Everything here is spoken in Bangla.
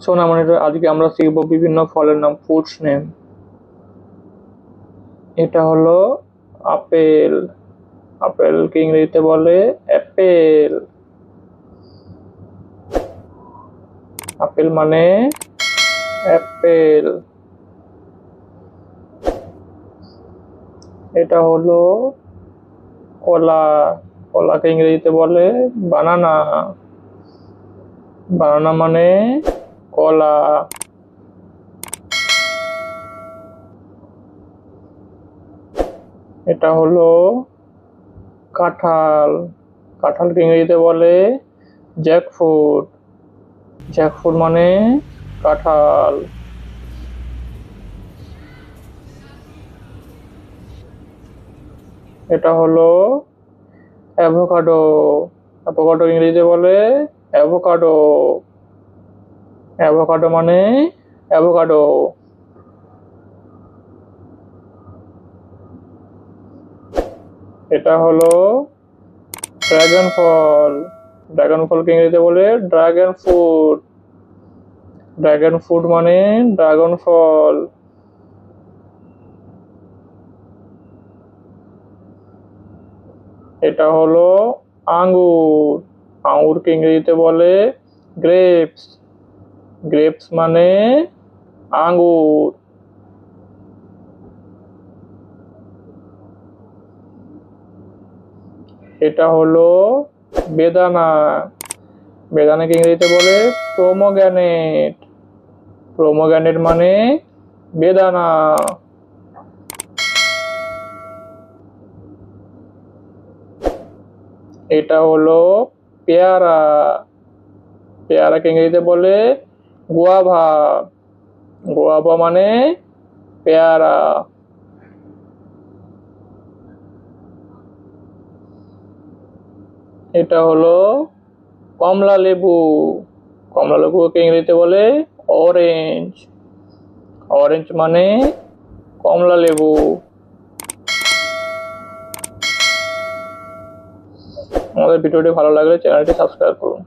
সোনামণিরা আজকে আমরা শিখব বিভিন্ন ফলের নাম, ফ্রুটস নেম। এটা হলো আপেল। আপেলকে ইংরেজিতে বলে অ্যাপেল। আপেল মানে অ্যাপেল। এটা হলো কলা। কলাকে ইংরেজিতে বলে বানানা। বানানা মানে কলা। এটা হলো কাঁঠাল। কাঁঠালকে ইংরেজিতে বলে জ্যাকফ্রুট। জ্যাকফ্রুট মানে কাঁঠাল। এটা হলো অ্যাভোকাডো। অ্যাভোকাডো ইংরেজিতে বলে অ্যাভোকাডো। অ্যাভোকাডো মানে অ্যাভোকাডো। এটা হলো ড্রাগন ফল। ড্রাগন ফলকে ইংরেজিতে বলে ড্রাগন ফ্রুট। ড্রাগন ফ্রুট মানে ড্রাগন ফল। এটা হলো আঙ্গুর। আঙ্গুরকে ইংরেজিতে বলে গ্রেপস। গ্রেপস মানে আঙ্গুর। এটা হলো বেদানা। বেদানাকে ইংরেজিতে বলে পোমোগ্রানেট। পোমোগ্রানেট মানে বেদানা। এটা হলো পেয়ারা। পেয়ারাকে ইংরেজিতে বলে গুয়াভা। গুয়াভা মানে পেয়ারা। এটা হলো কমলা লেবু। কমলা লেবুকে ইংরেজিতে বলে অরেঞ্জ। অরেঞ্জ মানে কমলা লেবু। আমাদের ভিডিওটি ভালো লাগলে চ্যানেলটি সাবস্ক্রাইব করুন।